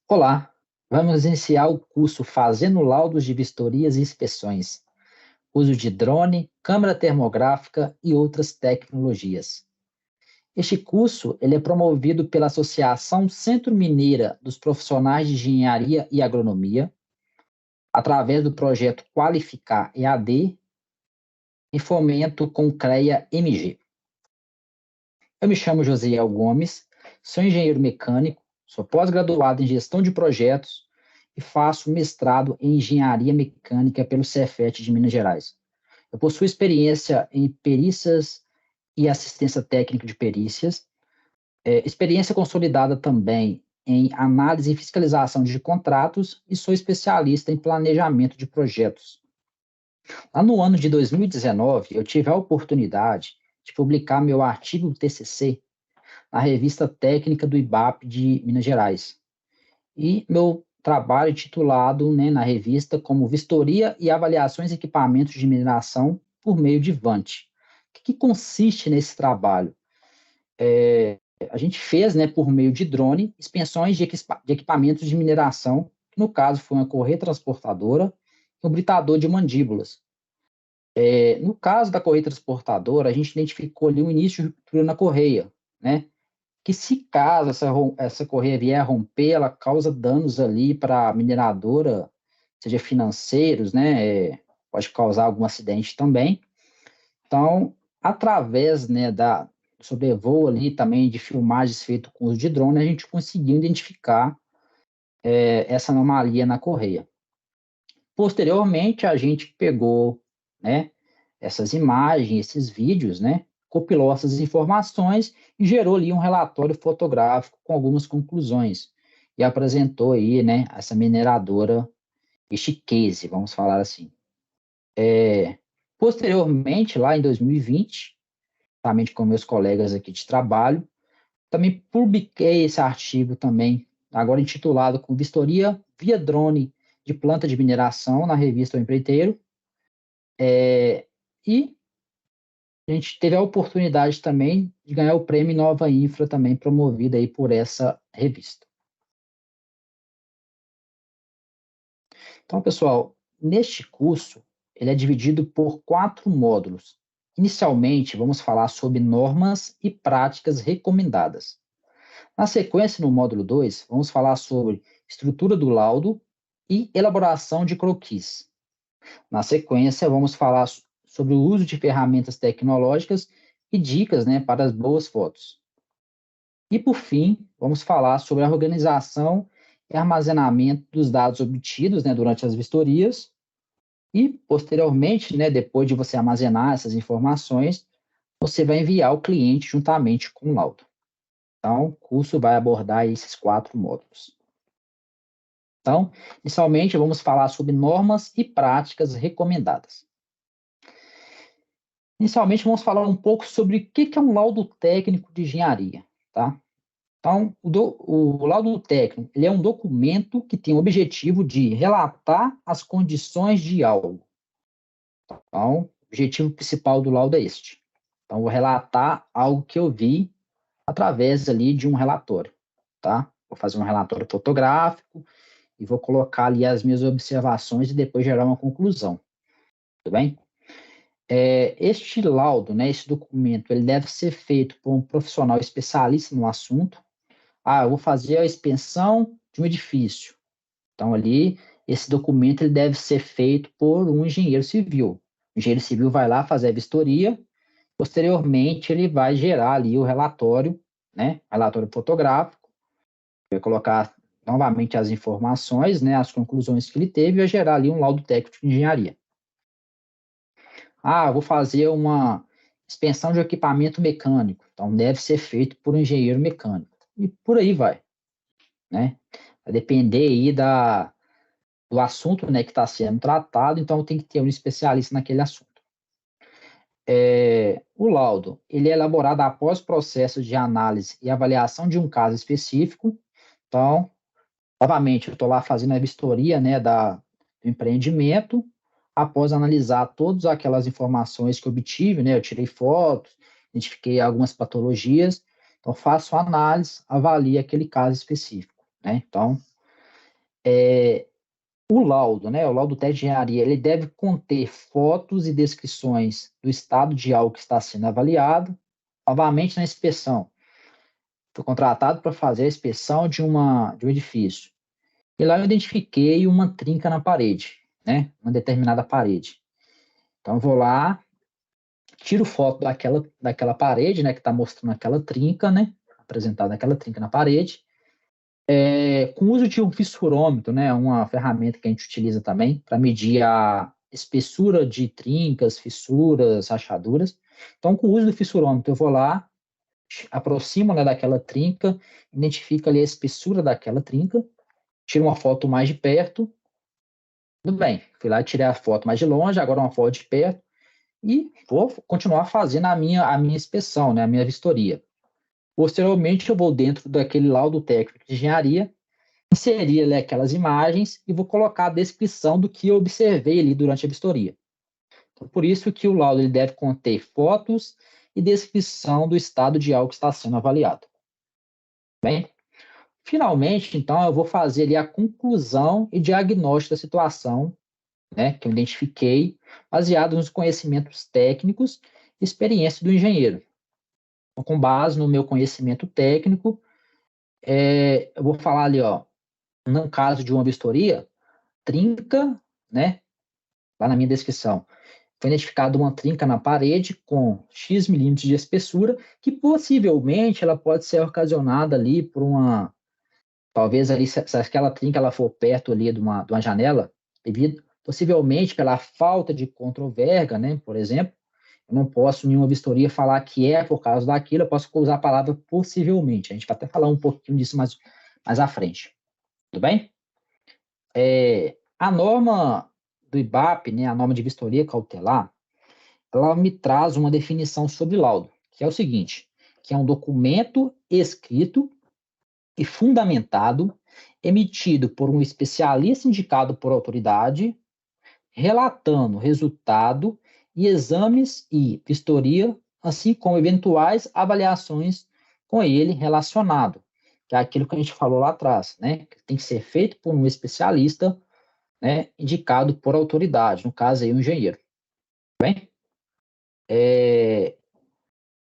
Olá, vamos iniciar o curso Fazendo Laudos de Vistorias e Inspeções, uso de drone, câmera termográfica e outras tecnologias. Este curso ele é promovido pela Associação Centro Mineira dos Profissionais de Engenharia e Agronomia, através do projeto Qualificar EAD, em fomento com CREA-MG. Eu me chamo Josiel Gomes, sou engenheiro mecânico, sou pós-graduado em gestão de projetos e faço mestrado em engenharia mecânica pelo Cefet de Minas Gerais. Eu possuo experiência em perícias e assistência técnica de perícias, experiência consolidada também em análise e fiscalização de contratos e sou especialista em planejamento de projetos. Lá no ano de 2019, eu tive a oportunidade de publicar meu artigo TCC na revista técnica do IBAP de Minas Gerais. E meu trabalho titulado, né, na revista como Vistoria e Avaliações de Equipamentos de Mineração por meio de Vant. O que consiste nesse trabalho? A gente fez, né, por meio de drone, inspeções de equipamentos de mineração, que no caso foi uma correia transportadora e um britador de mandíbulas. No caso da correia transportadora, a gente identificou ali um início de ruptura na correia, né? Que se caso essa correia vier a romper, ela causa danos ali para a mineradora, seja financeiros, né? Pode causar algum acidente também. Então, através, né, da sobrevoo ali também de filmagens feitas com uso de drone, a gente conseguiu identificar essa anomalia na correia. Posteriormente, a gente pegou, né, essas imagens, esses vídeos, né, compilou essas informações e gerou ali um relatório fotográfico com algumas conclusões e apresentou aí, né, essa mineradora, este case, vamos falar assim. Posteriormente, lá em 2020, juntamente com meus colegas aqui de trabalho, também publiquei esse artigo também, agora intitulado com Vistoria via drone de planta de mineração na revista O Empreiteiro, e a gente teve a oportunidade também de ganhar o prêmio Nova Infra, também promovido aí por essa revista. Então, pessoal, neste curso, ele é dividido por 4 módulos. Inicialmente, vamos falar sobre normas e práticas recomendadas. Na sequência, no módulo 2, vamos falar sobre estrutura do laudo e elaboração de croquis. Na sequência, vamos falar sobre o uso de ferramentas tecnológicas e dicas, né, para as boas fotos. E, por fim, vamos falar sobre a organização e armazenamento dos dados obtidos, né, durante as vistorias e, posteriormente, né, depois de você armazenar essas informações, você vai enviar ao cliente juntamente com o laudo. Então, o curso vai abordar esses 4 módulos. Então, inicialmente, vamos falar sobre normas e práticas recomendadas. Inicialmente, vamos falar um pouco sobre o que é um laudo técnico de engenharia, tá? Então, o laudo técnico, ele é um documento que tem o objetivo de relatar as condições de algo. Então, o objetivo principal do laudo é este. Então, vou relatar algo que eu vi através ali de um relatório, tá? Vou fazer um relatório fotográfico e vou colocar ali as minhas observações e depois gerar uma conclusão, tudo bem? Este laudo, né, esse documento, ele deve ser feito por um profissional especialista no assunto. Eu vou fazer a expansão de um edifício. Então, ali, esse documento ele deve ser feito por um engenheiro civil. O engenheiro civil vai lá fazer a vistoria, posteriormente ele vai gerar ali o relatório, né, relatório fotográfico, vai colocar novamente as informações, né, as conclusões que ele teve e vai gerar ali um laudo técnico de engenharia. Eu vou fazer uma expansão de equipamento mecânico, então deve ser feito por um engenheiro mecânico. E por aí vai, né? Vai depender aí do assunto, né, que está sendo tratado, então tem que ter um especialista naquele assunto. O laudo, ele é elaborado após processo de análise e avaliação de um caso específico. Então, novamente, eu estou lá fazendo a vistoria, né, do empreendimento, após analisar todas aquelas informações que eu obtive, né, eu tirei fotos, identifiquei algumas patologias, então faço a análise, avalio aquele caso específico, né, então O laudo, né, o laudo técnico de engenharia, ele deve conter fotos e descrições do estado de algo que está sendo avaliado. Novamente, na inspeção, fui contratado para fazer a inspeção de um edifício. E lá eu identifiquei uma trinca na parede, né, uma determinada parede. Então, eu vou lá, tiro foto daquela parede, né, que está mostrando aquela trinca, né, apresentada aquela trinca na parede, com o uso de um fissurômetro, né, uma ferramenta que a gente utiliza também para medir a espessura de trincas, fissuras, rachaduras. Então, com o uso do fissurômetro, eu vou lá, aproximo, né, daquela trinca, identifico ali a espessura daquela trinca, tiro uma foto mais de perto. Tudo bem, fui lá e tirei a foto mais de longe, agora uma foto de perto, e vou continuar fazendo a minha inspeção, né, a minha vistoria. Posteriormente, eu vou dentro daquele laudo técnico de engenharia, inserir ali aquelas imagens e vou colocar a descrição do que eu observei ali durante a vistoria. Então, por isso que o laudo ele deve conter fotos e descrição do estado de algo que está sendo avaliado. Bem, finalmente, então, eu vou fazer ali a conclusão e diagnóstico da situação, né, que eu identifiquei, baseado nos conhecimentos técnicos e experiência do engenheiro. Então, com base no meu conhecimento técnico, eu vou falar ali, ó, no caso de uma vistoria, trinca, né, lá na minha descrição, foi identificada uma trinca na parede com X milímetros de espessura, que possivelmente ela pode ser ocasionada ali por talvez ali, se aquela trinca ela for perto ali de uma janela, devido possivelmente pela falta de controverga, né, por exemplo, eu não posso, em nenhuma vistoria, falar que é por causa daquilo, eu posso usar a palavra possivelmente. A gente vai até falar um pouquinho disso mais à frente. Tudo bem? A norma do IBAP, né, a norma de vistoria cautelar, ela me traz uma definição sobre laudo, que é o seguinte, que é um documento escrito e fundamentado, emitido por um especialista indicado por autoridade, relatando resultado e exames e vistoria, assim como eventuais avaliações com ele relacionado, que é aquilo que a gente falou lá atrás, né, que tem que ser feito por um especialista, né, indicado por autoridade, no caso aí, um engenheiro. Bem,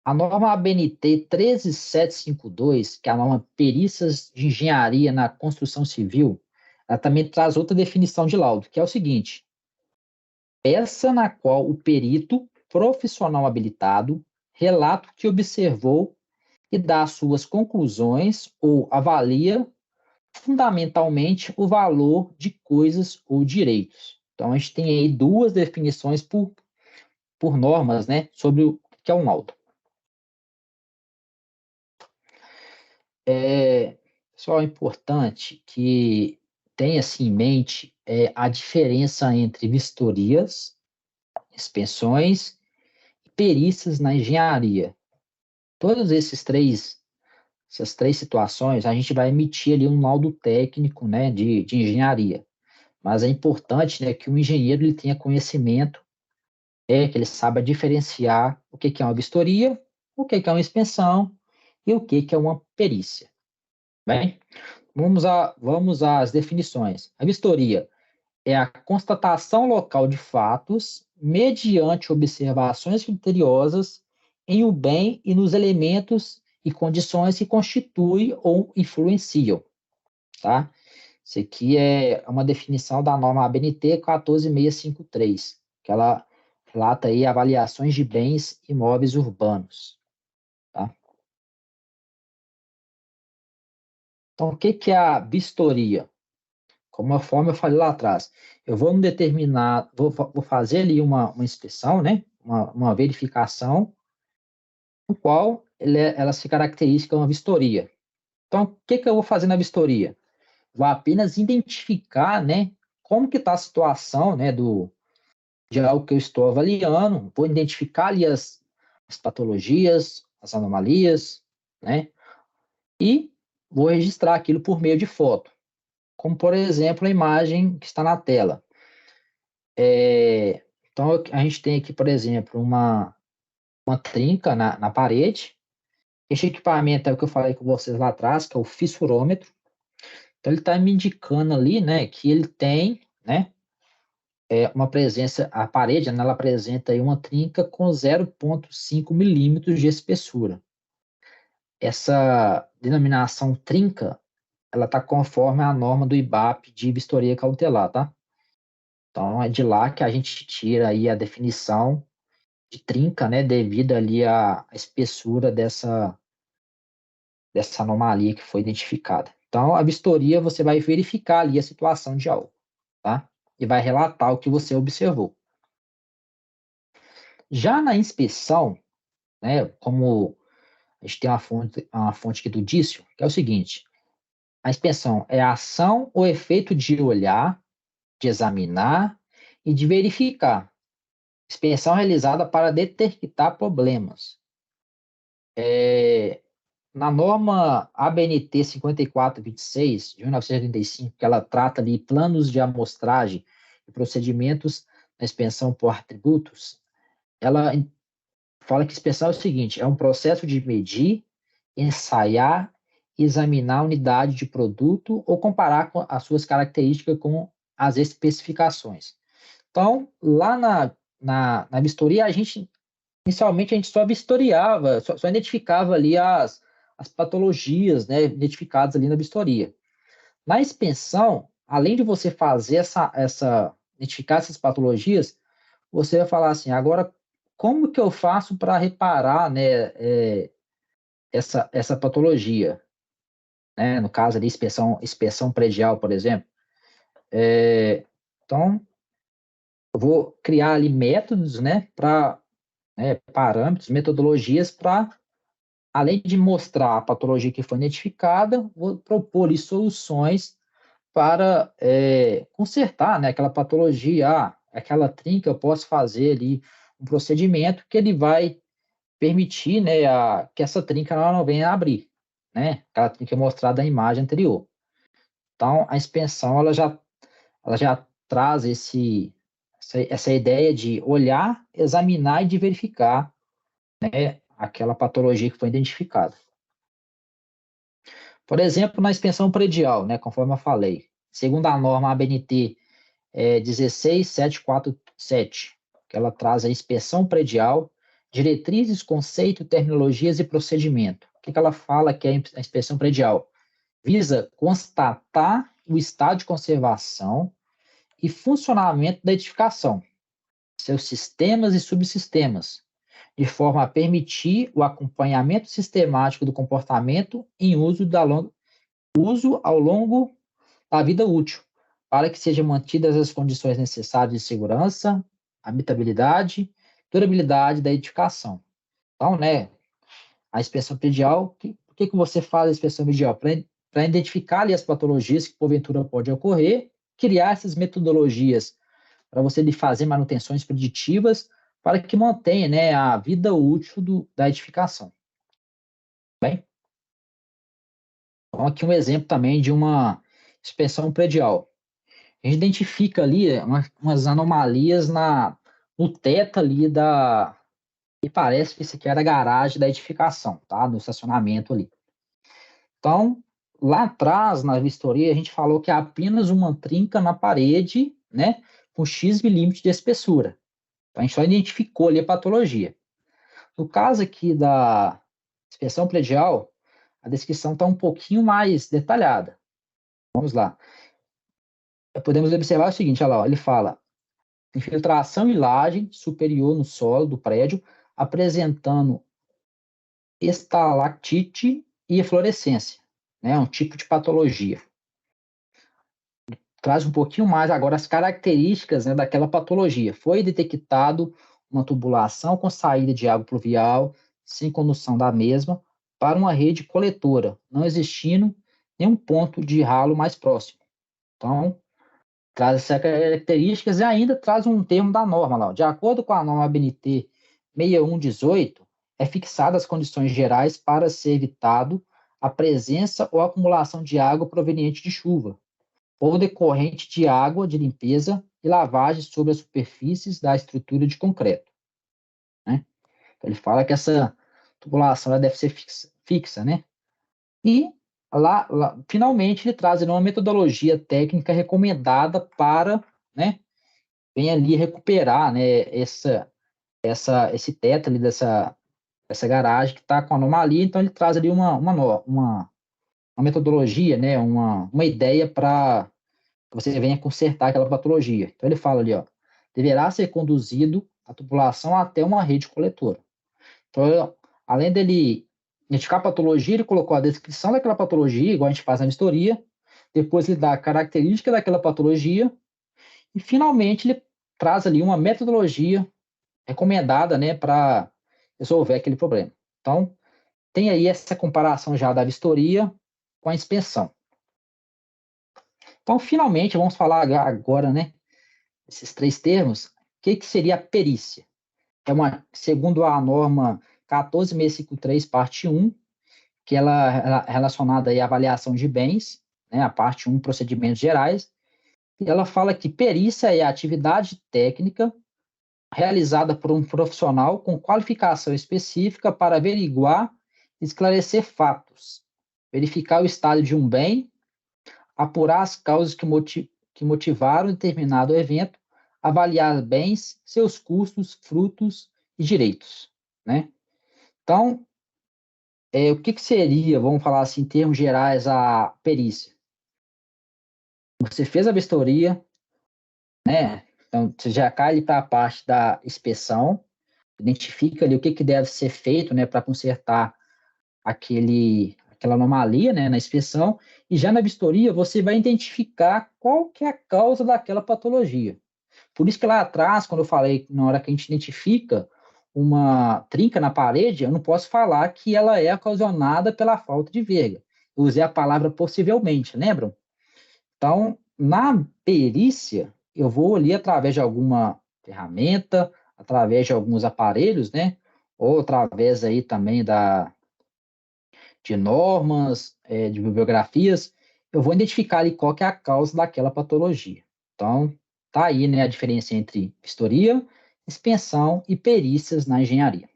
a norma ABNT 13752, que é a norma Perícias de Engenharia na Construção Civil, ela também traz outra definição de laudo, que é o seguinte: peça na qual o perito profissional habilitado relata o que observou e dá as suas conclusões ou avalia fundamentalmente o valor de coisas ou direitos. Então, a gente tem aí duas definições por normas, né, sobre o que é um laudo. Pessoal, é importante que tenha-se em mente a diferença entre vistorias, inspeções e perícias na engenharia. Todas essas três situações, a gente vai emitir ali um laudo técnico, né, de engenharia. Mas é importante, né, que o engenheiro ele tenha conhecimento, que ele saiba diferenciar o que é uma vistoria, o que é uma inspeção e o que é uma perícia. Bem, vamos às definições. A vistoria é a constatação local de fatos mediante observações criteriosas em o bem e nos elementos e condições que constituem ou influenciam, tá? Isso aqui é uma definição da norma ABNT 14653, que ela relata aí avaliações de bens imóveis urbanos, tá? Então, o que é a vistoria? Conforme eu falei lá atrás, eu vou determinar, vou fazer ali uma inspeção, né? Uma verificação, no qual ela se caracteriza como uma vistoria. Então, o que eu vou fazer na vistoria? Vou apenas identificar, né, como que está a situação, né, de algo que eu estou avaliando, vou identificar ali as patologias, as anomalias, né, e vou registrar aquilo por meio de foto, como, por exemplo, a imagem que está na tela. Então, a gente tem aqui, por exemplo, uma trinca na parede. Este equipamento é o que eu falei com vocês lá atrás, que é o fissurômetro. Então, ele está me indicando ali, né, que ele tem, né, uma presença, a parede, né, ela apresenta aí uma trinca com 0,5 milímetros de espessura. Essa denominação trinca, ela está conforme a norma do IBAP de vistoria cautelar, tá? Então, é de lá que a gente tira aí a definição de trinca, né, devido ali à espessura dessa anomalia que foi identificada. Então, a vistoria, você vai verificar ali a situação de algo, tá? E vai relatar o que você observou. Já na inspeção, né, como a gente tem uma fonte aqui do Dício, que é o seguinte: a inspeção é a ação ou efeito de olhar, de examinar e de verificar. Inspeção realizada para detectar problemas. Na norma ABNT 5426, de 1985, que ela trata ali planos de amostragem e procedimentos na inspeção por atributos, ela fala que inspeção é o seguinte: é um processo de medir, ensaiar, examinar a unidade de produto ou comparar as suas características com as especificações. Então, lá na vistoria, inicialmente, a gente só vistoriava, só identificava ali as patologias, né, identificadas ali na vistoria. Na inspeção, além de você fazer identificar essas patologias, você vai falar assim: agora, como que eu faço para reparar, né, essa patologia? Né? No caso ali, inspeção predial, por exemplo. Então, eu vou criar ali métodos, né, parâmetros, metodologias para, além de mostrar a patologia que foi identificada, vou propor ali soluções para consertar, né, aquela patologia, aquela trinca. Eu posso fazer ali um procedimento que ele vai permitir, né, que essa trinca não venha a abrir, né, aquela trinca mostrada na imagem anterior. Então, a inspeção, ela já traz essa ideia de olhar, examinar e de verificar, né, aquela patologia que foi identificada. Por exemplo, na inspeção predial, né, conforme eu falei, segundo a norma ABNT 16747, que ela traz a inspeção predial, diretrizes, conceito, terminologias e procedimento. O que ela fala que é a inspeção predial? Visa constatar o estado de conservação e funcionamento da edificação, seus sistemas e subsistemas, de forma a permitir o acompanhamento sistemático do comportamento em uso ao longo da vida útil, para que sejam mantidas as condições necessárias de segurança, habitabilidade, durabilidade da edificação. Então, né, a inspeção predial, por que você faz a inspeção predial? Para identificar ali as patologias que porventura pode ocorrer, criar essas metodologias para você fazer manutenções preditivas para que mantenha, né, a vida útil da edificação. Bem, então aqui um exemplo também de uma inspeção predial. A gente identifica ali umas anomalias no teto ali e parece que isso aqui era a garagem da edificação, tá? No estacionamento ali. Então, lá atrás, na vistoria, a gente falou que é apenas uma trinca na parede, né? Com X milímetros de espessura. Então, a gente só identificou ali a patologia. No caso aqui da inspeção predial, a descrição está um pouquinho mais detalhada. Vamos lá. Podemos observar o seguinte, olha lá, ele fala: infiltração e laje superior no solo do prédio, apresentando estalactite e eflorescência, né? Um tipo de patologia. Traz um pouquinho mais agora as características, né, daquela patologia. Foi detectado uma tubulação com saída de água pluvial, sem condução da mesma, para uma rede coletora, não existindo nenhum ponto de ralo mais próximo. Então, traz essas características e ainda traz um termo da norma lá. De acordo com a norma ABNT 6118, é fixada as condições gerais para ser evitado a presença ou acumulação de água proveniente de chuva, ou decorrente de água de limpeza e lavagem sobre as superfícies da estrutura de concreto. Né? Então, ele fala que essa tubulação ela deve ser fixa, né? E finalmente ele traz ali uma metodologia técnica recomendada para, né, vem ali recuperar, né, esse teto ali dessa garagem que está com anomalia, então ele traz ali uma metodologia, né, uma ideia para que você venha consertar aquela patologia. Então ele fala ali, ó, deverá ser conduzido a tubulação até uma rede coletora. Então, além dele identificar a patologia, ele colocou a descrição daquela patologia, igual a gente faz na vistoria, depois ele dá a característica daquela patologia, e finalmente ele traz ali uma metodologia recomendada, né, para resolver aquele problema. Então, tem aí essa comparação já da vistoria com a inspeção. Então, finalmente, vamos falar agora, né, esses três termos, o que seria a perícia? Segundo a norma 14653, parte 1, que ela é relacionada aí à avaliação de bens, né, a parte 1, procedimentos gerais, e ela fala que perícia é a atividade técnica realizada por um profissional com qualificação específica para averiguar e esclarecer fatos, verificar o estado de um bem, apurar as causas que motivaram determinado evento, avaliar bens, seus custos, frutos e direitos, né? Então, o que seria, vamos falar assim, em termos gerais, a perícia? Você fez a vistoria, né? Então, você já cai para a parte da inspeção, identifica ali o que deve ser feito, né, para consertar aquela anomalia, né, na inspeção, e já na vistoria você vai identificar qual que é a causa daquela patologia. Por isso que lá atrás, quando eu falei, na hora que a gente identifica uma trinca na parede, eu não posso falar que ela é ocasionada pela falta de verga. Eu usei a palavra possivelmente, lembram? Então, na perícia, eu vou ali através de alguma ferramenta, através de alguns aparelhos, né? Ou através aí também de normas, de bibliografias, eu vou identificar ali qual que é a causa daquela patologia. Então, tá aí, né, a diferença entre vistoria, inspeção e perícias na engenharia.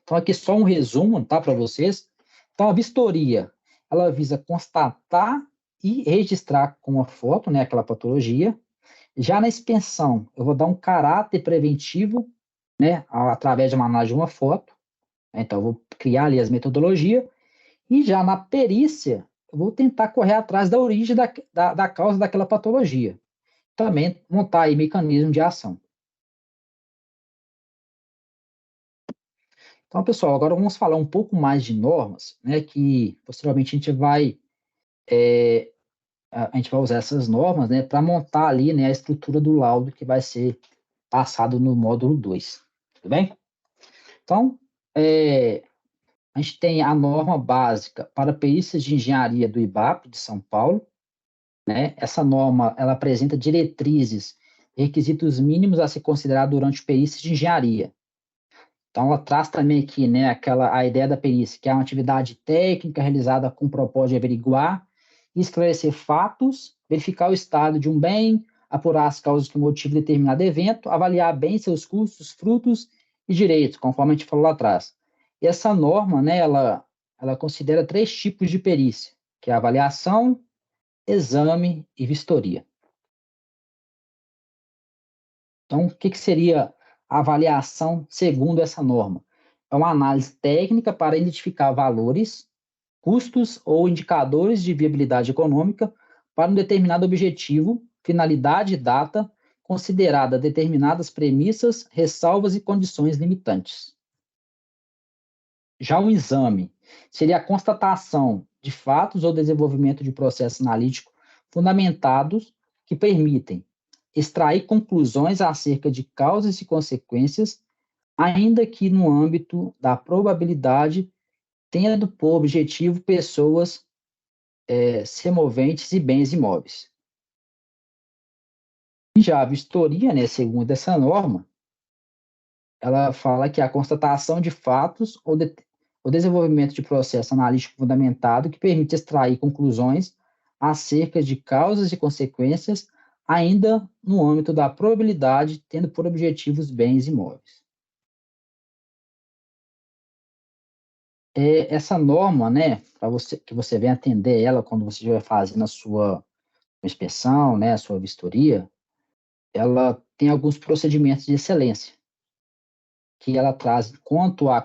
Então, aqui só um resumo, tá, para vocês. Então, a vistoria, ela visa constatar e registrar com a foto, né, aquela patologia. Já na inspeção, eu vou dar um caráter preventivo, né, através de uma análise de uma foto. Então, eu vou criar ali as metodologias. E já na perícia, eu vou tentar correr atrás da origem da causa daquela patologia. Também montar aí mecanismo de ação. Então, pessoal, agora vamos falar um pouco mais de normas, né, que posteriormente a gente vai usar essas normas, né, para montar ali, né, a estrutura do laudo que vai ser passado no módulo 2. Tudo bem? Então, a gente tem a norma básica para perícias de engenharia do IBAP de São Paulo, né? Essa norma, ela apresenta diretrizes, requisitos mínimos a ser considerado durante perícias de engenharia. Então, ela traz também aqui, né, a ideia da perícia, que é uma atividade técnica realizada com o propósito de averiguar e esclarecer fatos, verificar o estado de um bem, apurar as causas que motivam determinado evento, avaliar bem seus custos, frutos e direitos, conforme a gente falou lá atrás. E essa norma, né, ela considera três tipos de perícia, que é a avaliação, exame e vistoria. Então, o que seria a avaliação segundo essa norma? É uma análise técnica para identificar valores, custos ou indicadores de viabilidade econômica para um determinado objetivo, finalidade e data, considerada determinadas premissas, ressalvas e condições limitantes. Já o exame seria a constatação de fatos ou desenvolvimento de processo analítico fundamentados que permitem extrair conclusões acerca de causas e consequências, ainda que no âmbito da probabilidade, tendo por objetivo pessoas, semoventes e bens imóveis. E já a vistoria, né, segundo essa norma, ela fala que a constatação de fatos ou o desenvolvimento de processo analítico fundamentado que permite extrair conclusões acerca de causas e consequências, ainda no âmbito da probabilidade, tendo por objetivos bens imóveis. Essa norma, né, para você que você venha atender ela quando você estiver fazendo a sua inspeção, né, a sua vistoria, ela tem alguns procedimentos de excelência que ela traz quanto a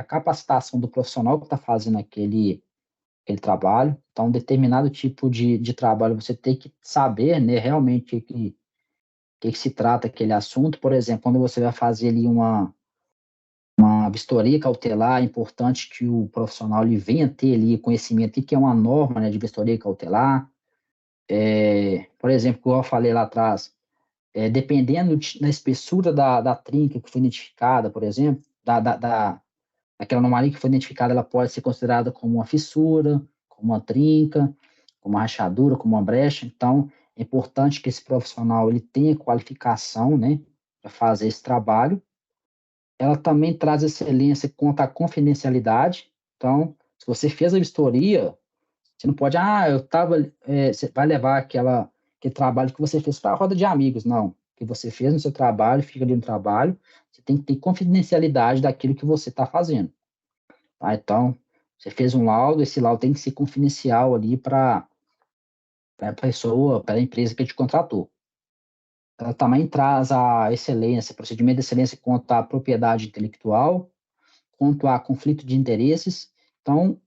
capacitação do profissional que está fazendo aquele trabalho. Então, um determinado tipo de trabalho você tem que saber, né, realmente que se trata aquele assunto. Por exemplo, quando você vai fazer ali uma vistoria cautelar, é importante que o profissional ele venha ter ali conhecimento do que é uma norma, né, de vistoria cautelar. Por exemplo, como eu falei lá atrás, dependendo da espessura da trinca que foi identificada, por exemplo, daquela anomalia que foi identificada, ela pode ser considerada como uma fissura, como uma trinca, como uma rachadura, como uma brecha. Então, é importante que esse profissional ele tenha qualificação, né, para fazer esse trabalho. Ela também traz excelência quanto à confidencialidade. Então, se você fez a vistoria, você não pode, eu estava, você vai levar aquele trabalho que você fez para a roda de amigos, não. O que você fez no seu trabalho, fica ali no trabalho, você tem que ter confidencialidade daquilo que você está fazendo. Tá? Então, você fez um laudo, esse laudo tem que ser confidencial ali para a pessoa, para a empresa que te contratou. Ela também traz a excelência, procedimento de excelência quanto à propriedade intelectual, quanto a conflito de interesses. Então,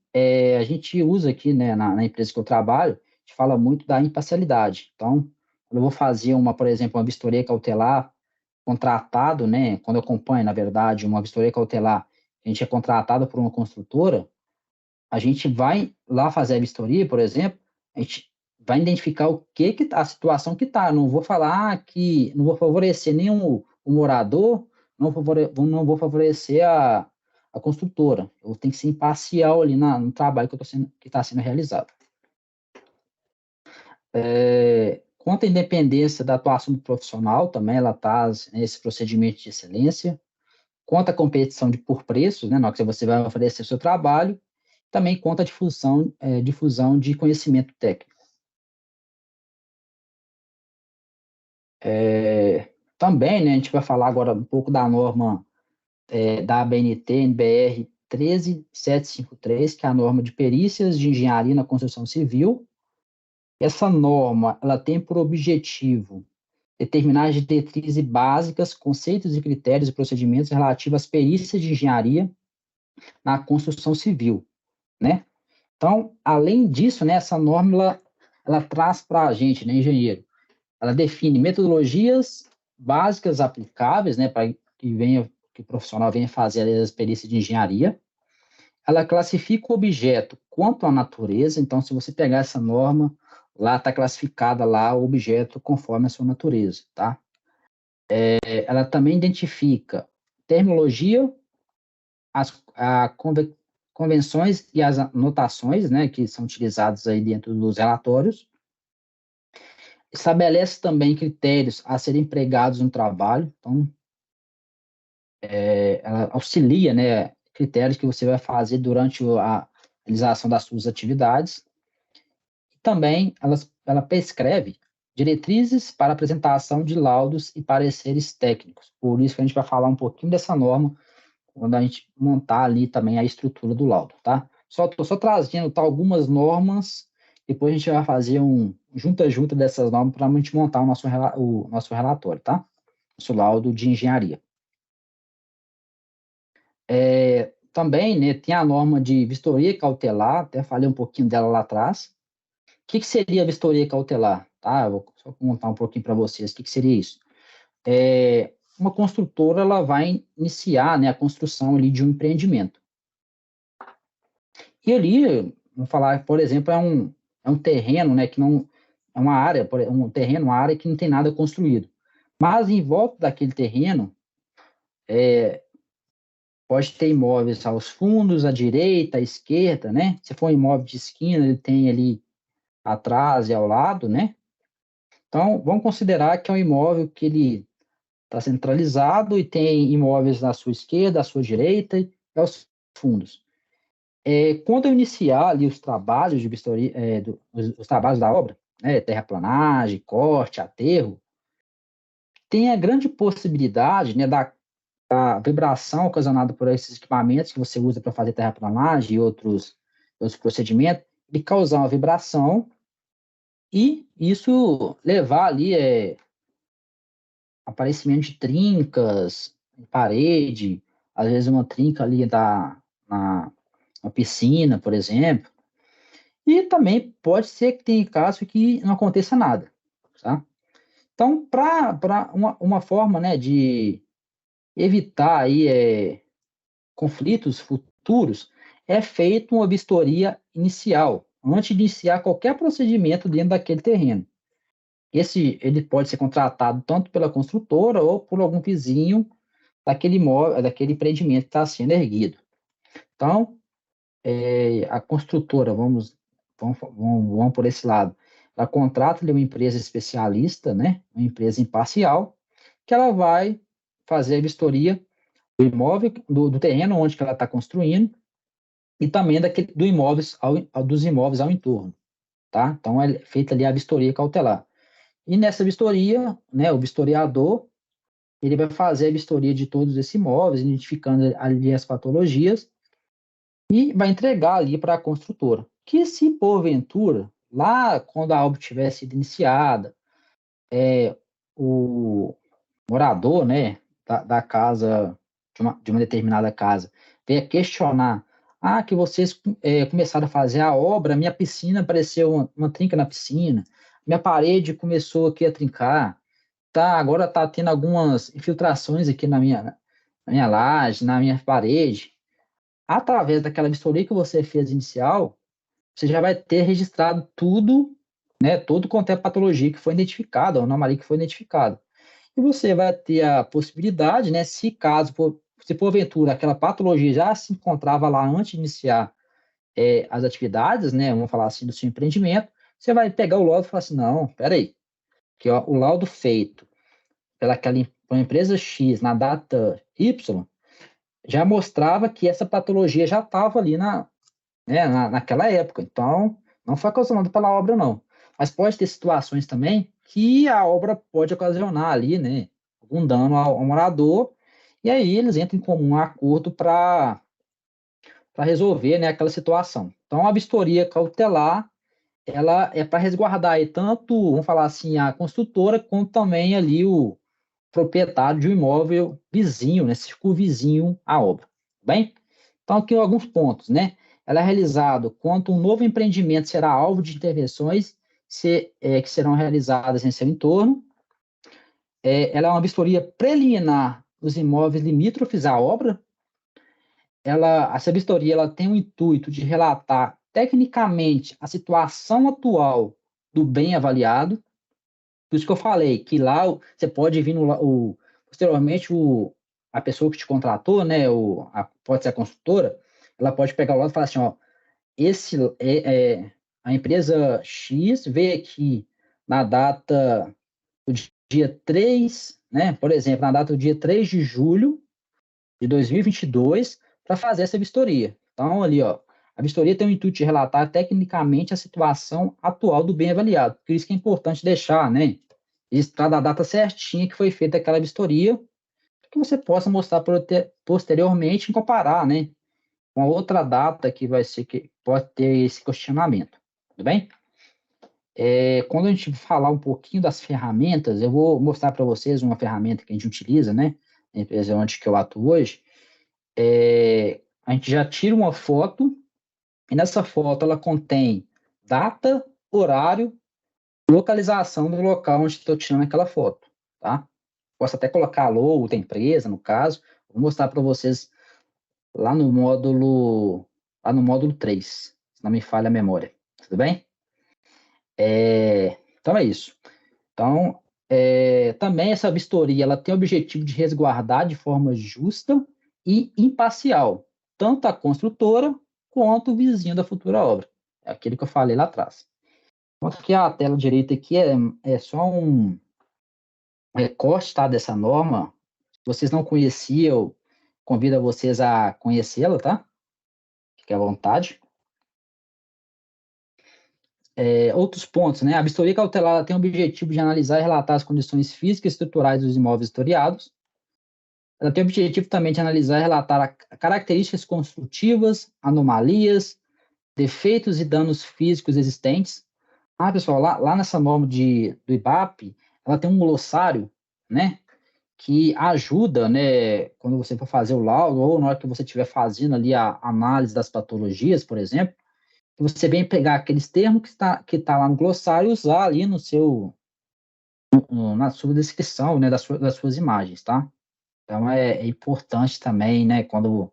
a gente usa aqui, né, na empresa que eu trabalho, a gente fala muito da imparcialidade. Então, quando eu vou fazer por exemplo, uma vistoria cautelar contratado, né, quando eu acompanho, na verdade, uma vistoria cautelar, a gente é contratado por uma construtora, a gente vai lá fazer a vistoria, por exemplo, a gente vai identificar a situação que está. Não vou falar que não vou favorecer nenhum o morador, não vou favorecer a construtora. Eu tenho que ser imparcial ali no trabalho que está sendo realizado. Quanto à independência da atuação do profissional, também ela traz esse procedimento de excelência. Quanto à competição por preços, né, na hora que você vai oferecer o seu trabalho, também conta a difusão de conhecimento técnico. Também, né, a gente vai falar agora um pouco da norma da ABNT, NBR 13753, que é a norma de perícias de engenharia na construção civil. Essa norma, ela tem por objetivo determinar as diretrizes básicas, conceitos e critérios e procedimentos relativos às perícias de engenharia na construção civil, né? Então, além disso, né, essa norma, ela traz para a gente, né, engenheiro, ela define metodologias básicas aplicáveis, né, para que o profissional venha fazer as perícias de engenharia. Ela classifica o objeto quanto à natureza. Então, se você pegar essa norma, lá está classificada lá o objeto conforme a sua natureza, tá? Ela também identifica terminologia, a convenções e as anotações, né, que são utilizadas aí dentro dos relatórios. Estabelece também critérios a serem empregados no trabalho. Então, ela auxilia, né, critérios que você vai fazer durante a realização das suas atividades. E também ela prescreve diretrizes para apresentação de laudos e pareceres técnicos. Por isso que a gente vai falar um pouquinho dessa norma quando a gente montar ali também a estrutura do laudo, tá? Estou só trazendo tá, algumas normas, depois a gente vai fazer junta dessas normas para a gente montar o nosso relatório, tá? Nosso laudo de engenharia. Também, né, tem a norma de vistoria cautelar, até falei um pouquinho dela lá atrás. O que seria a vistoria cautelar? Tá? Eu vou só contar um pouquinho para vocês. O que seria isso? Uma construtora ela vai iniciar, né, a construção ali de um empreendimento. E ali, vamos falar, por exemplo, é um terreno, né, que não é uma área, uma área que não tem nada construído. Mas em volta daquele terreno pode ter imóveis aos fundos, à direita, à esquerda, né? Se for um imóvel de esquina, ele tem ali atrás e ao lado, né? Então, vamos considerar que é um imóvel que ele está centralizado e tem imóveis na sua esquerda, à sua direita e aos fundos. Quando eu iniciar ali os trabalhos de vistoria, os trabalhos da obra, né, terraplanagem, corte, aterro, tem a grande possibilidade, né, a vibração ocasionada por esses equipamentos que você usa para fazer terraplanagem e outros procedimentos, ele causar uma vibração e isso levar ali aparecimento de trincas em parede, às vezes uma trinca ali na, na piscina, por exemplo. E também pode ser que tenha caso que não aconteça nada, tá? Então, para uma forma, né, de evitar aí conflitos futuros, é feita uma vistoria inicial, antes de iniciar qualquer procedimento dentro daquele terreno. Ele pode ser contratado tanto pela construtora ou por algum vizinho daquele imóvel, daquele empreendimento que está sendo erguido. Então, a construtora, vamos por esse lado, ela contrata uma empresa especialista, né, uma empresa imparcial, que ela vai fazer a vistoria do imóvel, do terreno onde que ela está construindo, e também dos imóveis ao entorno, tá? Então, é feita ali a vistoria cautelar. E nessa vistoria, né, o vistoriador, ele vai fazer a vistoria de todos esses imóveis, identificando ali as patologias, e vai entregar ali para a construtora. Que se porventura, lá quando a obra tiver sido iniciada, o morador, né, da casa, de uma determinada casa, venha questionar, que vocês começaram a fazer a obra, minha piscina apareceu uma trinca na piscina, minha parede começou aqui a trincar, agora tá tendo algumas infiltrações aqui na minha laje, na minha parede. Através daquela vistoria que você fez inicial, você já vai ter registrado tudo, né, todo quanto é patologia que foi identificada, ou anomalia que foi identificada. E você vai ter a possibilidade, né, se porventura aquela patologia já se encontrava lá antes de iniciar as atividades, né, vamos falar assim, do seu empreendimento, você vai pegar o laudo e falar assim, não, peraí, que ó, o laudo feito pela empresa X na data Y já mostrava que essa patologia já estava ali naquela época. Então, não foi ocasionado pela obra, não. Mas pode ter situações também que a obra pode ocasionar ali, né, algum dano ao morador, e aí eles entram em comum acordo para resolver, né, aquela situação. Então, a vistoria cautelar, ela é para resguardar aí tanto, vamos falar assim, a construtora, quanto também ali o proprietário de um imóvel vizinho, né, circunvizinho à obra. Bem? Então, aqui alguns pontos, né? Ela é realizada quando um novo empreendimento será alvo de intervenções que serão realizadas em seu entorno. Ela é uma vistoria preliminar dos imóveis limítrofes à obra. Essa vistoria ela tem o intuito de relatar tecnicamente a situação atual do bem avaliado. Por isso que eu falei que lá você pode vir posteriormente a pessoa que te contratou, né, pode ser a consultora, ela pode pegar o laudo e falar assim, ó, esse a empresa X veio aqui na data do dia 3, né, por exemplo, na data do dia 3 de julho de 2022 para fazer essa vistoria. Então, ali, ó, a vistoria tem o intuito de relatar tecnicamente a situação atual do bem avaliado. Por isso que é importante deixar, né, registrar a data certinha que foi feita aquela vistoria, que você possa mostrar posteriormente e comparar, né, com a outra data que vai ser que pode ter esse questionamento. Tudo bem? Quando a gente falar um pouquinho das ferramentas, eu vou mostrar para vocês uma ferramenta que a gente utiliza, né, na empresa onde que eu atuo hoje. A gente já tira uma foto e nessa foto ela contém data, horário, localização do local onde estou tirando aquela foto, tá? Posso até colocar a logo da empresa, no caso. Vou mostrar para vocês lá no módulo 3, se não me falha a memória. Tudo bem? Então é isso. Então, também essa vistoria ela tem o objetivo de resguardar de forma justa e imparcial, tanto a construtora quanto o vizinho da futura obra. É aquilo que eu falei lá atrás. Então, aqui a tela direita aqui é só um recorte, tá, dessa norma. Se vocês não conheciam, convido vocês a conhecê-la, tá? Fique à vontade. Outros pontos, né? A vistoria cautelar tem o objetivo de analisar e relatar as condições físicas e estruturais dos imóveis historiados. Ela tem o objetivo também de analisar e relatar características construtivas, anomalias, defeitos e danos físicos existentes. Ah, pessoal, lá nessa norma do IBAP, ela tem um glossário, né, que ajuda, né, quando você for fazer o laudo, ou na hora que você estiver fazendo ali a análise das patologias, por exemplo, que você vem pegar aqueles termos que tá lá no glossário e usar ali na sua descrição, né, das suas imagens, tá? Então, é importante também, né, quando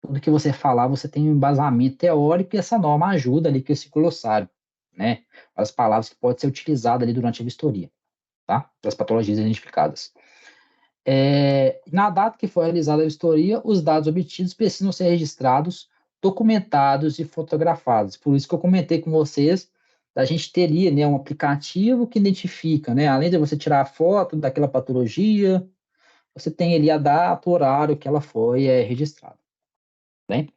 tudo que você falar, você tem um embasamento teórico e essa norma ajuda ali com esse glossário, né, as palavras que podem ser utilizadas ali durante a vistoria, tá? Das patologias identificadas. Na data que foi realizada a vistoria, os dados obtidos precisam ser registrados, documentados e fotografados. Por isso que eu comentei com vocês, a gente teria, né, um aplicativo que identifica, né, além de você tirar a foto daquela patologia, você tem ali a data, o horário que ela foi registrada. Bem?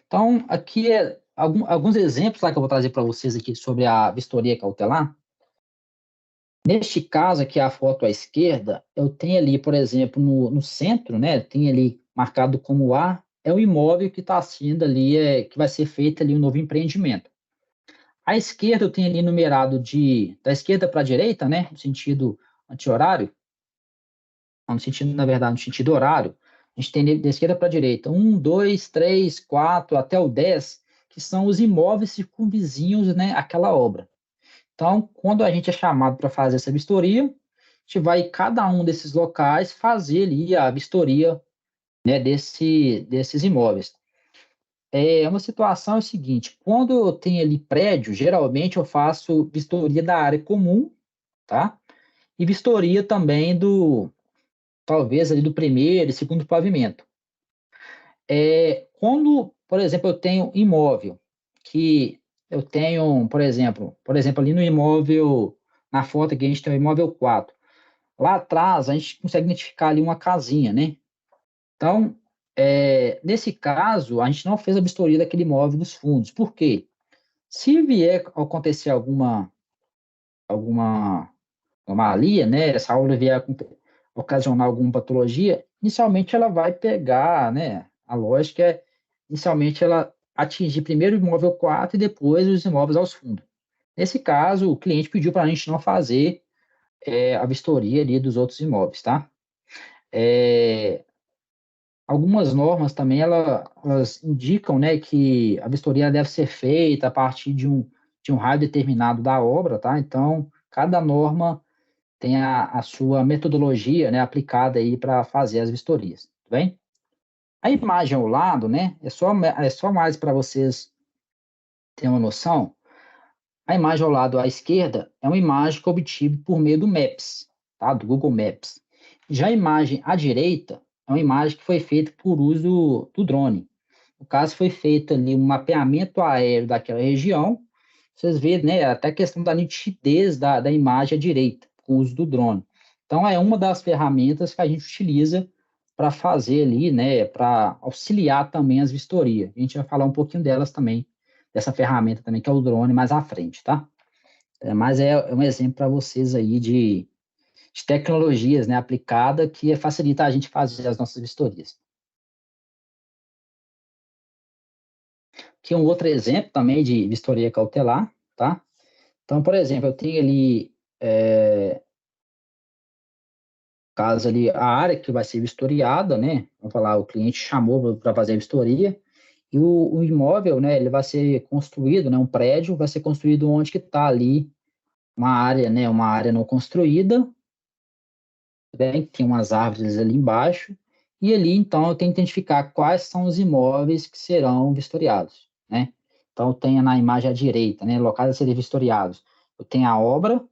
Então, aqui alguns exemplos lá que eu vou trazer para vocês aqui sobre a vistoria cautelar. Neste caso aqui, a foto à esquerda, eu tenho ali, por exemplo, no centro, né, tem ali marcado como A, é o imóvel que está sendo ali, que vai ser feito ali um novo empreendimento. À esquerda eu tenho ali numerado da esquerda para a direita, né, no sentido anti-horário, no sentido, na verdade, no sentido horário, a gente tem da esquerda para a direita, 1, 2, 3, 4, até o 10, que são os imóveis circunvizinhos, né, àquela obra. Então, quando a gente é chamado para fazer essa vistoria, a gente vai em cada um desses locais fazer ali a vistoria, né, desses imóveis. Uma situação é o seguinte, quando eu tenho ali prédio, geralmente eu faço vistoria da área comum, tá? E vistoria também talvez ali do primeiro e segundo pavimento. Quando, por exemplo, eu tenho imóvel, que eu tenho, por exemplo, ali no imóvel, na foto aqui a gente tem o imóvel 4. Lá atrás a gente consegue identificar ali uma casinha, né? Então, nesse caso, a gente não fez a vistoria daquele imóvel dos fundos. Por quê? Se vier acontecer alguma anomalia, né? Essa obra vier a ocasionar alguma patologia, inicialmente ela vai pegar, né? A lógica é, inicialmente, ela atingir primeiro o imóvel 4 e depois os imóveis aos fundos. Nesse caso, o cliente pediu para a gente não fazer a vistoria ali dos outros imóveis, tá? É, Algumas normas também, elas indicam, né, que a vistoria deve ser feita a partir de um raio determinado da obra, tá? Então, cada norma tem a sua metodologia, né, aplicada aí para fazer as vistorias, tá bem? A imagem ao lado, né, é só mais para vocês terem uma noção. A imagem ao lado à esquerda é uma imagem que eu obtive por meio do Maps, tá? Do Google Maps. Já a imagem à direita é uma imagem que foi feita por uso do drone. No caso, foi feito ali um mapeamento aéreo daquela região. Vocês veem, né, até a questão da nitidez da imagem à direita, com o uso do drone. Então, é uma das ferramentas que a gente utiliza para fazer ali, né, para auxiliar também as vistorias. A gente vai falar um pouquinho delas também, dessa ferramenta também, que é o drone, mais à frente, tá? Mas é um exemplo para vocês aí de tecnologias, né, aplicada que facilita a gente fazer as nossas vistorias. Aqui um outro exemplo também de vistoria cautelar, tá? Então, por exemplo, eu tenho ali, caso ali, a área que vai ser vistoriada, né? Vamos falar, o cliente chamou para fazer a vistoria, e o imóvel, né, ele vai ser construído, né, um prédio vai ser construído onde que está ali uma área, né, uma área não construída, bem, tem umas árvores ali embaixo, e ali, então, eu tenho que identificar quais são os imóveis que serão vistoriados, né? Então, eu tenho na imagem à direita, né, locais a serem vistoriados, eu tenho a obra,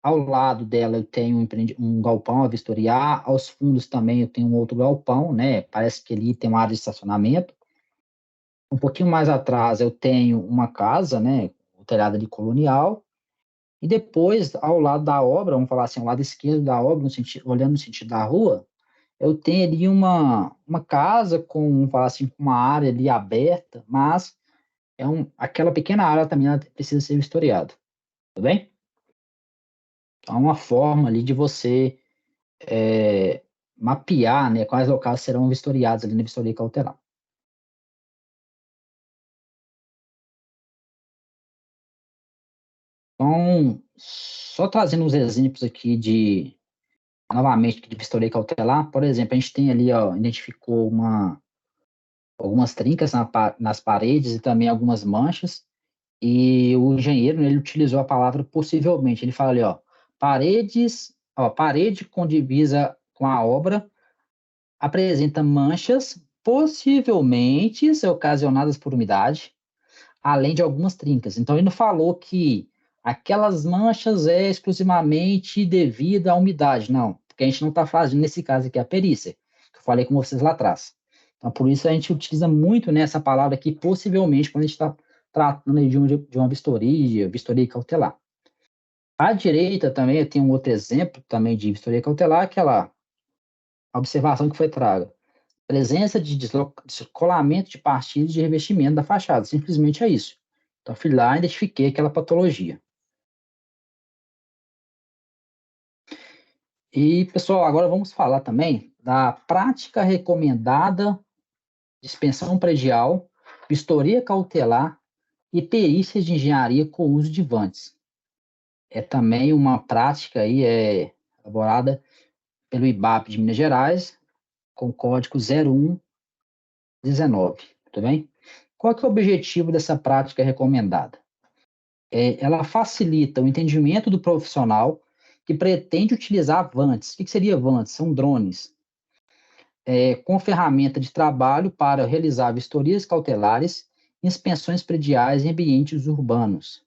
ao lado dela eu tenho um galpão a vistoriar, aos fundos também eu tenho um outro galpão, né, parece que ali tem uma área de estacionamento, um pouquinho mais atrás eu tenho uma casa, né, o telhado de colonial, e depois, ao lado da obra, vamos falar assim, ao lado esquerdo da obra, olhando no sentido da rua, eu tenho ali uma casa com, vamos falar assim, uma área ali aberta, mas aquela pequena área também ela precisa ser vistoriada, tá bem? Então, é uma forma ali de você mapear, né, quais locais serão vistoriados ali na vistoria cautelar. Então, só trazendo uns exemplos aqui novamente, de vistoria cautelar, por exemplo, a gente tem ali, ó, identificou algumas trincas nas paredes e também algumas manchas, e o engenheiro, né, ele utilizou a palavra possivelmente, ele fala ali, ó, parede com divisa com a obra apresenta manchas possivelmente ocasionadas por umidade, além de algumas trincas. Então, ele não falou que aquelas manchas é exclusivamente devido à umidade, não, porque a gente não está fazendo, nesse caso aqui, a perícia, que eu falei com vocês lá atrás. Então, por isso a gente utiliza muito, né, essa palavra aqui, possivelmente, quando a gente está tratando aí de uma vistoria cautelar. À direita também, eu tenho um outro exemplo também de vistoria cautelar, aquela observação que foi traga. Presença de descolamento de partilhas de revestimento da fachada. Simplesmente é isso. Então, fui lá e identifiquei aquela patologia. E, pessoal, agora vamos falar também da prática recomendada de inspeção predial, vistoria cautelar e perícias de engenharia com uso de vantes. É também uma prática aí, elaborada pelo IBAP de Minas Gerais, com código 0119, tudo bem? Qual que é o objetivo dessa prática recomendada? Ela facilita o entendimento do profissional que pretende utilizar vantes. O que seria vantes? São drones, com ferramenta de trabalho para realizar vistorias cautelares e inspeções prediais em ambientes urbanos.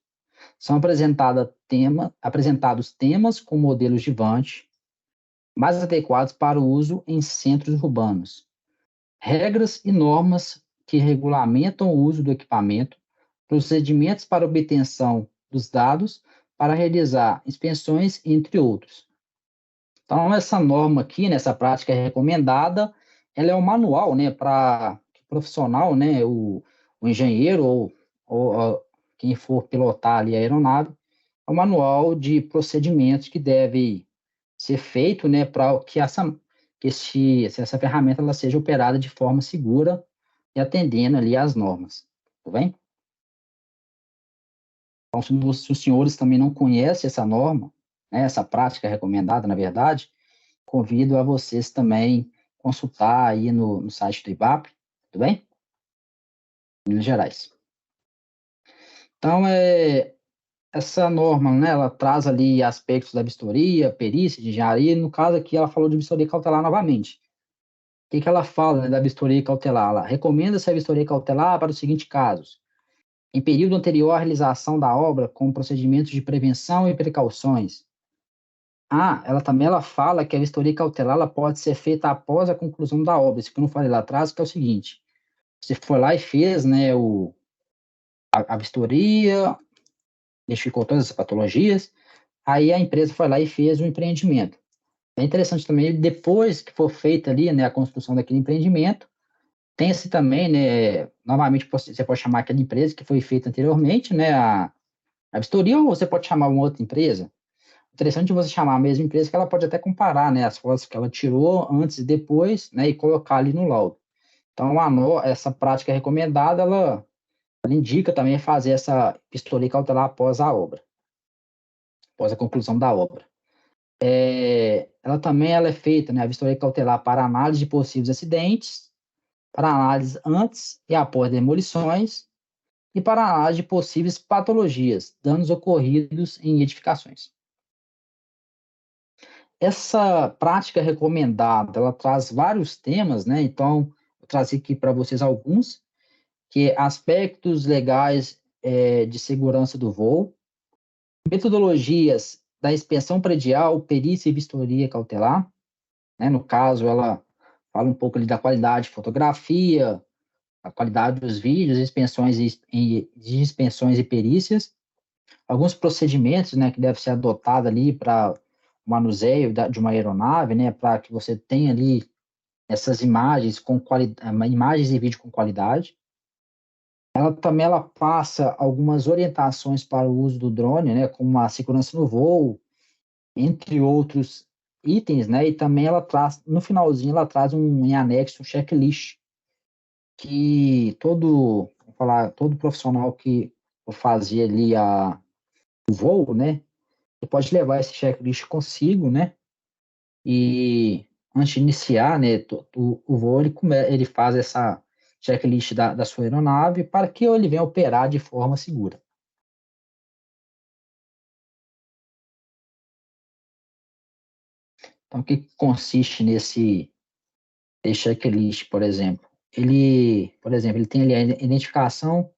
São apresentados temas com modelos de vante mais adequados para o uso em centros urbanos. Regras e normas que regulamentam o uso do equipamento, procedimentos para obtenção dos dados, para realizar inspeções, entre outros. Então, essa norma aqui, nessa prática recomendada, ela é um manual, né, para o profissional, né, o engenheiro ou quem for pilotar ali a aeronave, é um manual de procedimentos que deve ser feito, né, para que essa ferramenta ela seja operada de forma segura e atendendo ali às normas, tudo bem? Então, se os senhores também não conhecem essa norma, né, essa prática recomendada, na verdade, convido a vocês também consultar aí no site do IBAP, tudo bem? Minas Gerais. Então, essa norma, né, ela traz ali aspectos da vistoria, perícia, de engenharia, e no caso aqui ela falou de vistoria cautelar novamente. O que ela fala, né, da vistoria cautelar? Ela recomenda-se a vistoria cautelar para os seguintes casos: em período anterior à realização da obra, com procedimentos de prevenção e precauções. Ela fala que a vistoria cautelar ela pode ser feita após a conclusão da obra. Isso que eu não falei lá atrás, que é o seguinte: você foi lá e fez, né, a vistoria, identificou todas as patologias, aí a empresa foi lá e fez o empreendimento. É interessante também, depois que for feita ali, né, a construção daquele empreendimento, tem-se também, né, novamente você pode chamar aquela empresa que foi feita anteriormente, né, a vistoria, ou você pode chamar uma outra empresa. Interessante você chamar a mesma empresa que ela pode até comparar, né, as fotos que ela tirou antes e depois, né, e colocar ali no laudo. Então, essa prática recomendada, ela indica também fazer essa vistoria cautelar após a obra, após a conclusão da obra. Ela é feita, né, a vistoria cautelar para análise de possíveis acidentes, para análise antes e após demolições e para análise de possíveis patologias, danos ocorridos em edificações. Essa prática recomendada, ela traz vários temas, né? Então, eu trazi aqui para vocês alguns, que é aspectos legais de segurança do voo, metodologias da inspeção predial, perícia e vistoria cautelar, né? No caso, ela fala um pouco ali da qualidade de fotografia, a qualidade dos vídeos, de inspeções e perícias, alguns procedimentos, né, que deve ser adotado ali para o manuseio de uma aeronave, né, para que você tenha ali essas imagens com qualidade, imagens e vídeo com qualidade. Ela passa algumas orientações para o uso do drone, né, como a segurança no voo, entre outros itens, né? E também ela traz, no finalzinho, ela traz em anexo um checklist que vou falar, todo profissional que for fazer ali o voo, né? Ele pode levar esse checklist consigo, né? E antes de iniciar, né, o voo, ele faz essa checklist da sua aeronave para que ele venha operar de forma segura. Então, o que consiste nesse checklist, por exemplo? Por exemplo, ele tem ali a identificação.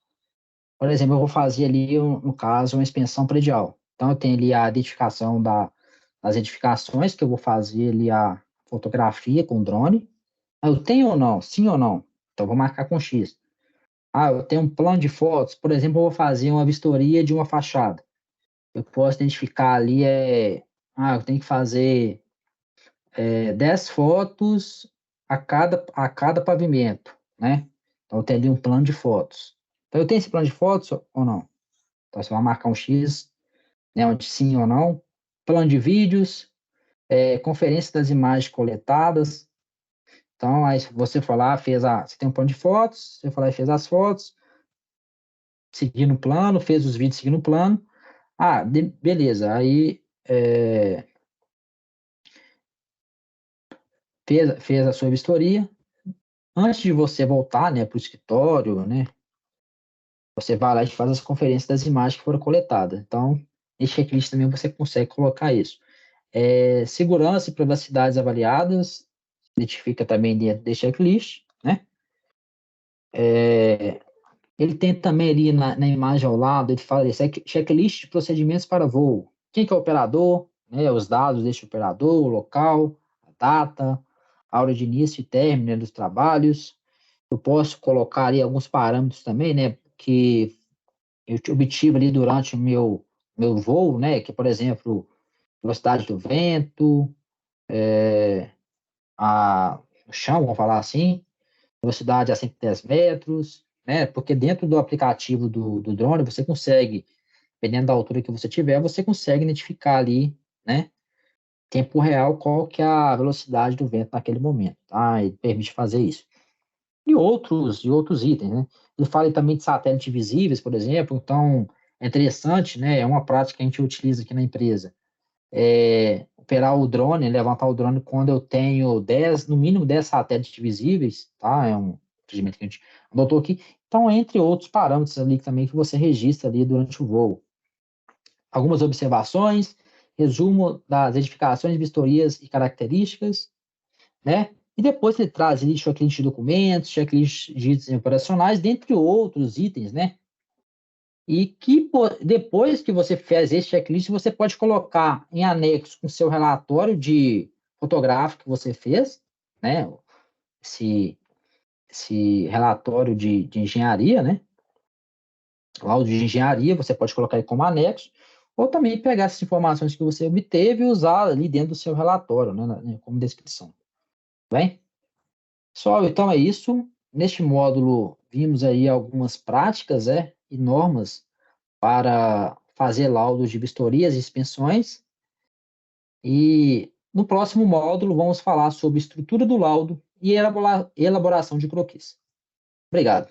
Por exemplo, eu vou fazer ali, no caso, uma inspeção predial. Então, eu tenho ali a identificação das edificações, que eu vou fazer ali a fotografia com drone. Ah, eu tenho ou não? Sim ou não? Então, eu vou marcar com X. Ah, eu tenho um plano de fotos. Por exemplo, eu vou fazer uma vistoria de uma fachada. Eu posso identificar ali, eu tenho que fazer 10 fotos a cada pavimento, né? Então, eu tenho ali um plano de fotos. Então, eu tenho esse plano de fotos ou não? Então, você vai marcar um X, né, onde sim ou não. Plano de vídeos, conferência das imagens coletadas. Então, aí você foi lá, você tem um plano de fotos, você foi lá e fez as fotos, seguindo o plano, fez os vídeos seguindo o plano. Ah, beleza. Aí fez a sua vistoria. Antes de você voltar, né, para o escritório, né, você vai lá e faz as conferências das imagens que foram coletadas. Então, nesse checklist também você consegue colocar isso. Segurança e privacidades avaliadas, identifica também dentro desse checklist, né? Ele tem também ali na imagem ao lado, ele fala isso, checklist de procedimentos para voo. Quem que é o operador, né, os dados deste operador, o local, a data, a hora de início e término, né, dos trabalhos. Eu posso colocar ali alguns parâmetros também, né, que eu obtive ali durante o meu voo, né, que, por exemplo, velocidade do vento, o chão, vamos falar assim, velocidade a 110 metros, né? Porque dentro do aplicativo do drone, você consegue, dependendo da altura que você tiver, você consegue identificar ali, né? Tempo real, qual que é a velocidade do vento naquele momento, tá? Ele permite fazer isso. E outros itens, né? Ele fala também de satélites visíveis, por exemplo, então é interessante, né? É uma prática que a gente utiliza aqui na empresa. Operar o drone, levantar o drone quando eu tenho 10, no mínimo 10 satélites visíveis, tá? É um procedimento que a gente adotou aqui. Então, entre outros parâmetros ali também que você registra ali durante o voo. Algumas observações, resumo das edificações, vistorias e características, né? E depois ele traz ali checklist de documentos, checklist de itens operacionais, dentre outros itens, né? E que depois que você fez esse checklist, você pode colocar em anexo com seu relatório de fotográfico que você fez, né? Esse, esse relatório de engenharia, né? Laudo de engenharia, você pode colocar aí como anexo, ou também pegar essas informações que você obteve e usar ali dentro do seu relatório, né? Como descrição. Bem, pessoal, então é isso. Neste módulo, vimos aí algumas práticas, e normas para fazer laudos de vistorias e inspeções. E no próximo módulo vamos falar sobre estrutura do laudo e elaboração de croquis. Obrigado.